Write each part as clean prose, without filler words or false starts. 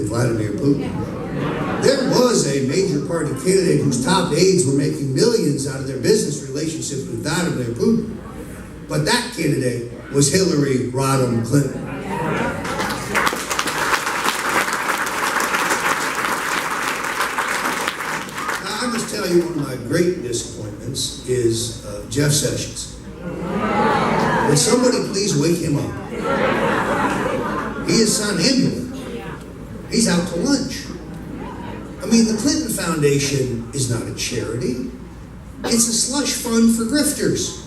Vladimir Putin. There was a major party candidate whose top aides were making millions out of their business relationships with Vladimir Putin. But that candidate was Hillary Rodham Clinton. Now, I must tell you, one of my great disappointments is Jeff Sessions. Will somebody please wake him up? He is somnambulant. He's out to lunch. I mean, the Clinton Foundation is not a charity. It's a slush fund for grifters.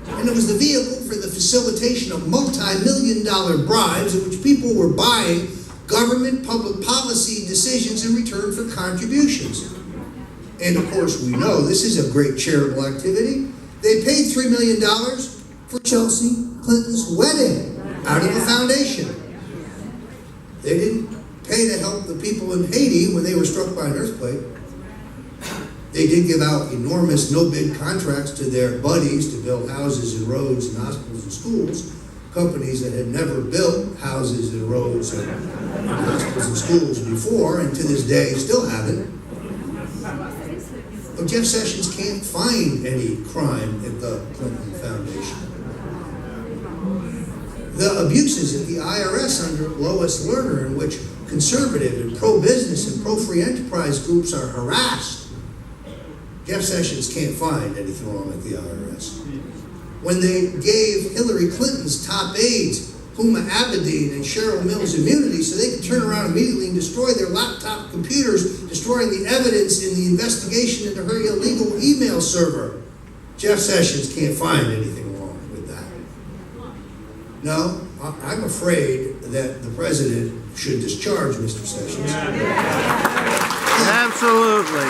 And it was the vehicle for the facilitation of multi-million-dollar bribes in which people were buying government public policy decisions in return for contributions. And of course, we know this is a great charitable activity. They paid $3 million for Chelsea Clinton's wedding out of the foundation. They didn't pay to help the people in Haiti when they were struck by an earthquake. They did give out enormous no-bid contracts to their buddies to build houses and roads and hospitals and schools, companies that had never built houses and roads and hospitals and schools before, and to this day still haven't. But Jeff Sessions can't find any crime at the Clinton Foundation. The abuses at the IRS under Lois Lerner, in which conservative and pro-business and pro-free enterprise groups are harassed. Jeff Sessions can't find anything wrong with the IRS. When they gave Hillary Clinton's top aides, Huma Abedin and Cheryl Mills, immunity so they could turn around immediately and destroy their laptop computers, destroying the evidence in the investigation into her illegal email server, Jeff Sessions can't find anything wrong with that. No, I'm afraid that the president should discharge Mr. Sessions. Absolutely.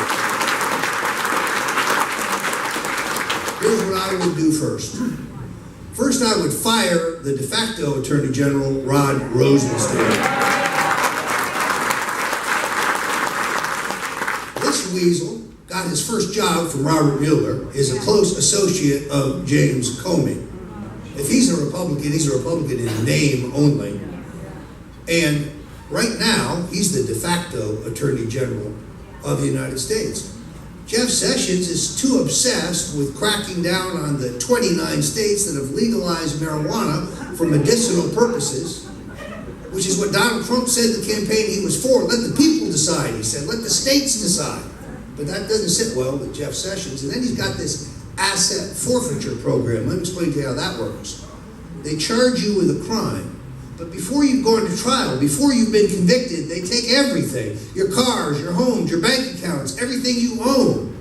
Here's what I would do first. First, I would fire the de facto Attorney General, Rod Rosenstein. This weasel got his first job from Robert Mueller, is a close associate of James Comey. If he's a Republican, he's a Republican in name only. And right now, he's the de facto Attorney General of the United States. Jeff Sessions is too obsessed with cracking down on the 29 states that have legalized marijuana for medicinal purposes, which is what Donald Trump said in the campaign he was for. Let the people decide, he said. Let the states decide. But that doesn't sit well with Jeff Sessions. And then he's got this asset forfeiture program. Let me explain to you how that works. They charge you with a crime. But before you've gone to trial, before you've been convicted, they take everything. Your cars, your homes, your bank accounts, everything you own.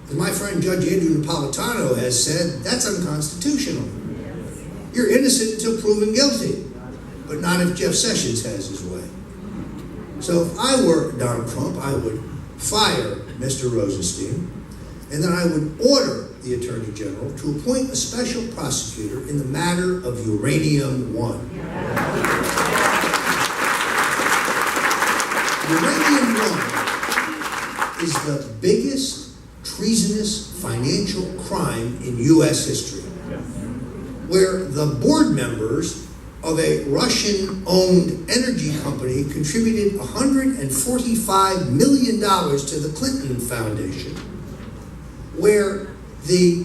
And my friend Judge Andrew Napolitano has said, that's unconstitutional. You're innocent until proven guilty. But not if Jeff Sessions has his way. So if I were Donald Trump, I would fire Mr. Rosenstein, and then I would order the Attorney General to appoint a special prosecutor in the matter of Uranium-1. Uranium-1 is the biggest treasonous financial crime in U.S. history, where the board members of a Russian-owned energy company contributed $145 million to the Clinton Foundation, where the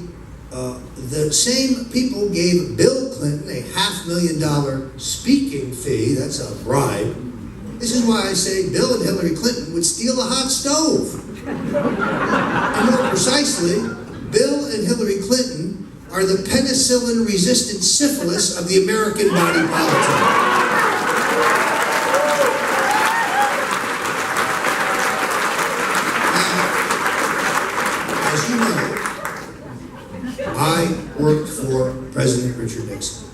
same people gave Bill Clinton a $500,000 speaking fee. That's a bribe. This is why I say Bill and Hillary Clinton would steal a hot stove. And more precisely, Bill and Hillary Clinton are the penicillin-resistant syphilis of the American body politic. Now, as you know, I worked for President Richard Nixon.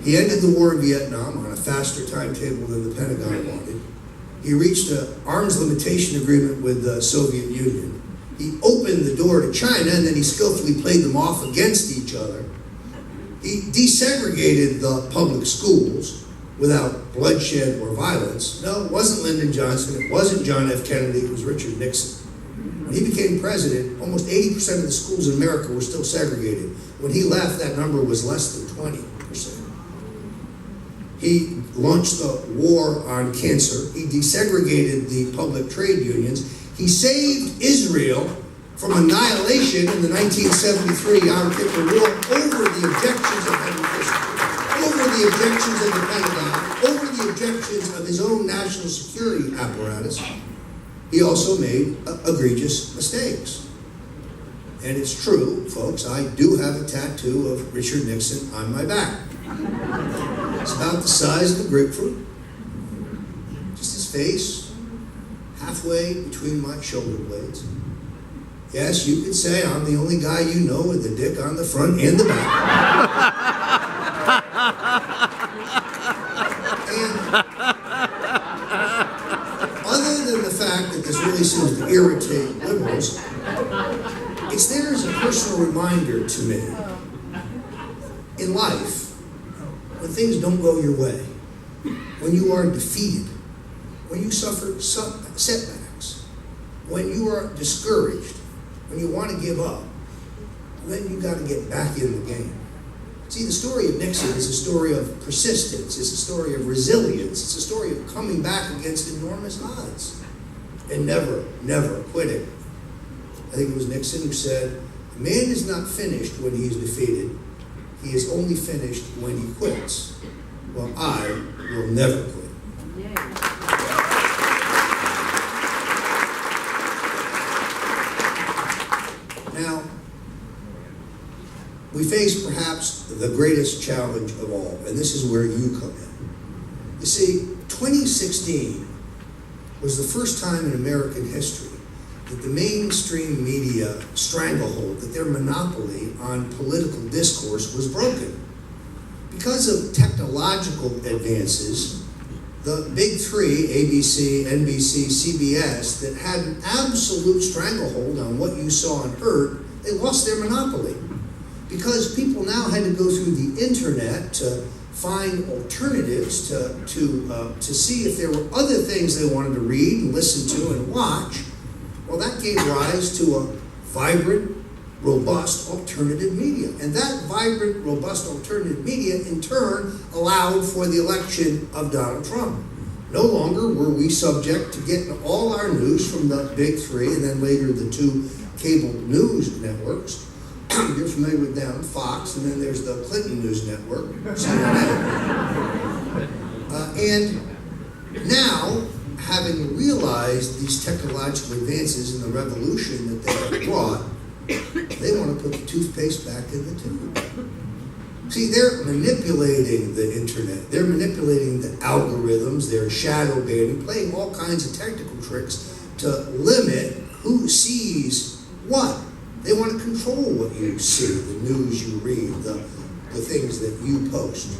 He ended the war in Vietnam on a faster timetable than the Pentagon wanted. He reached an arms limitation agreement with the Soviet Union. He opened the door to China, and then he skillfully played them off against each other. He desegregated the public schools without bloodshed or violence. No, it wasn't Lyndon Johnson, it wasn't John F. Kennedy, it was Richard Nixon. When he became president, almost 80% of the schools in America were still segregated. When he left, that number was less than 20%. He launched the war on cancer. He desegregated the public trade unions. He saved Israel from annihilation in the 1973 Yom Kippur War over the objections of Henry Kissinger, over the objections of the Pentagon, over the objections of his own national security apparatus. He also made egregious mistakes. And it's true, folks, I do have a tattoo of Richard Nixon on my back. It's about the size of a grapefruit. Just his face, halfway between my shoulder blades. Yes, you could say I'm the only guy you know with a dick on the front and the back. And other than the fact that this really seems to irritate liberals, it's there as a personal reminder to me. In life, when things don't go your way, when you are defeated, when you suffer setbacks, when you are discouraged, when you want to give up, then you got to get back in the game. See, the story of Nixon is a story of persistence. It's a story of resilience. It's a story of coming back against enormous odds and never quitting. I think it was Nixon who said, "A man is not finished when he is defeated. He is only finished when he quits." Well, I will never quit. Now, we face perhaps the greatest challenge of all, and this is where you come in. You see, 2016 was the first time in American history that the mainstream media stranglehold, that their monopoly on political discourse was broken. Because of technological advances, the big three, ABC, NBC, CBS, that had an absolute stranglehold on what you saw and heard, they lost their monopoly. Because people now had to go through the internet to find alternatives, to see if there were other things they wanted to read and listen to and watch. Well, that gave rise to a vibrant, robust alternative media. And that vibrant, robust alternative media, in turn, allowed for the election of Donald Trump. No longer were we subject to getting all our news from the big three and then later the two cable news networks. You're familiar with them, Fox, and then there's the Clinton News Network, CNN. And now, having realized these technological advances and the revolution that they have brought, they want to put the toothpaste back in the tube. See, they're manipulating the internet. They're manipulating the algorithms. They're shadow banning, playing all kinds of technical tricks to limit who sees what. They want to control what you see, the news you read, the things that you post.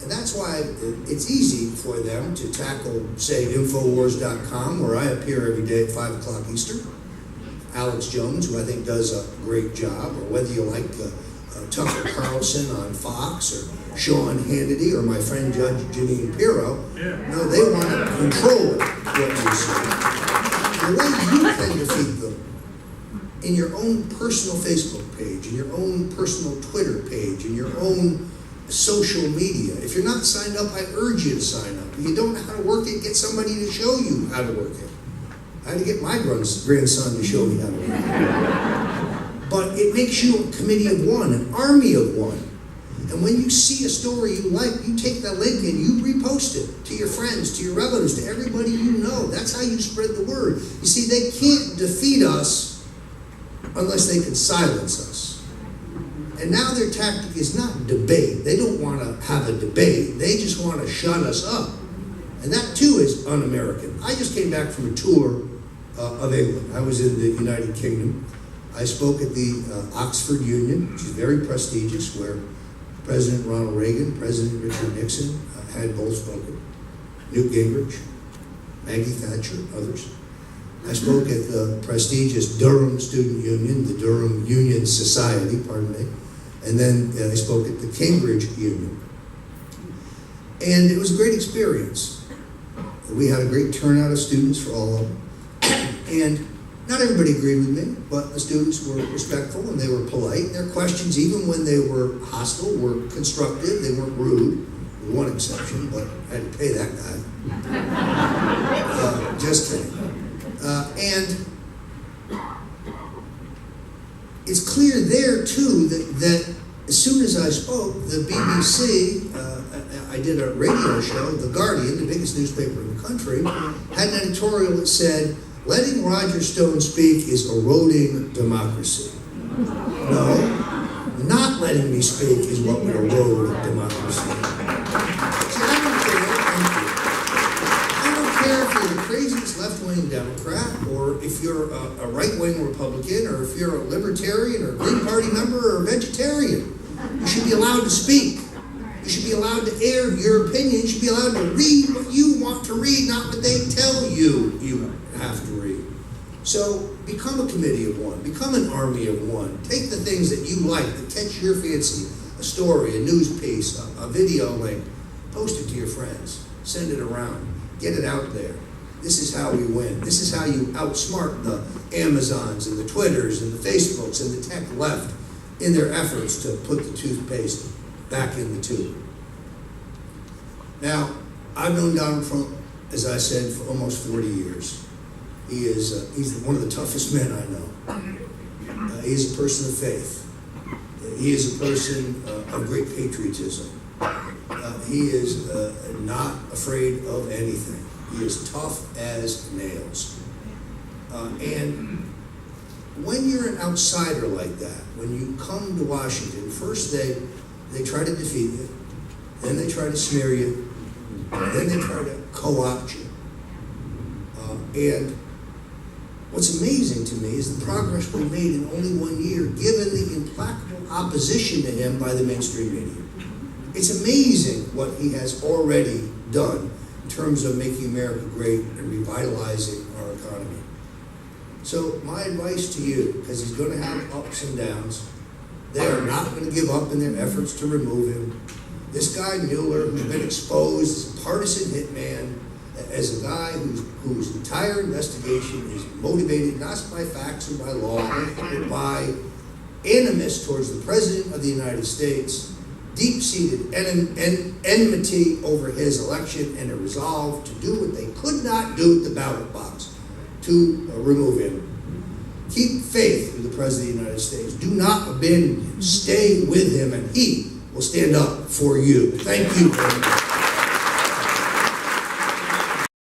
And that's why it's easy for them to tackle, say, Infowars.com, where I appear every day at 5 o'clock Eastern. Alex Jones, who I think does a great job, or whether you like Tucker Carlson on Fox, or Sean Hannity, or my friend Judge Jeanine Pirro. No, they want to control what you see. The way you can defeat them, in your own personal Facebook page, in your own personal Twitter page, in your own social media. If you're not signed up, I urge you to sign up. If you don't know how to work it, get somebody to show you how to work it. I had to get my grandson to show me how to work it. But it makes you a committee of one, an army of one. And when you see a story you like, you take that link and you repost it to your friends, to your relatives, to everybody you know. That's how you spread the word. You see, they can't defeat us unless they can silence us. And now their tactic is not debate. They don't want to have a debate. They just want to shut us up. And that too is un-American. I just came back from a tour of England. I was in the United Kingdom. I spoke at the Oxford Union, which is very prestigious, where President Ronald Reagan, President Richard Nixon had both spoken. Newt Gingrich, Maggie Thatcher, others. I spoke at the prestigious Durham Student Union, the Durham Union Society, pardon me, and then I spoke at the Cambridge Union. And it was a great experience. We had a great turnout of students for all of them. And not everybody agreed with me, but the students were respectful and they were polite. Their questions, even when they were hostile, were constructive. They weren't rude, with one exception, but I had to pay that guy. Just kidding. And it's clear there, too, that as soon as I spoke, the BBC, I did a radio show, The Guardian, the biggest newspaper in the country, had an editorial that said, letting Roger Stone speak is eroding democracy. No, not letting me speak is what would erode democracy. See, I don't care if you're the craziest left-wing Democrat, or if you're a right-wing Republican, or if you're a libertarian, or a Green Party member, or a vegetarian. You should be allowed to speak. You should be allowed to air your opinion. You should be allowed to read what you want to read, not what they tell you you have to read. So become a committee of one. Become an army of one. Take the things that you like, that catch your fancy, a story, a news piece, a video link. Post it to your friends. Send it around. Get it out there. This is how we win. This is how you outsmart the Amazons and the Twitters and the Facebooks and the tech left in their efforts to put the toothpaste back in the tube. Now, I've known Donald Trump, as I said, for almost 40 years. He's one of the toughest men I know. He is a person of faith. He is a person of great patriotism. He is not afraid of anything. He is tough as nails. And when you're an outsider like that, when you come to Washington, first they try to defeat you, then they try to smear you, then they try to co-opt you. And what's amazing to me is the progress we made in only 1 year, given the implacable opposition to him by the mainstream media. It's amazing what he has already done in terms of making America great and revitalizing our economy. So my advice to you, because he's going to have ups and downs, they are not going to give up in their efforts to remove him. This guy Mueller, who's been exposed as a partisan hitman, as a guy whose entire investigation is motivated not by facts or by law, but by animus towards the President of the United States, deep-seated enmity over his election, and a resolve to do what they could not do at the ballot box, to remove him. Keep faith with the President of the United States. Do not abandon him. Stay with him, and he will stand up for you. Thank you very much.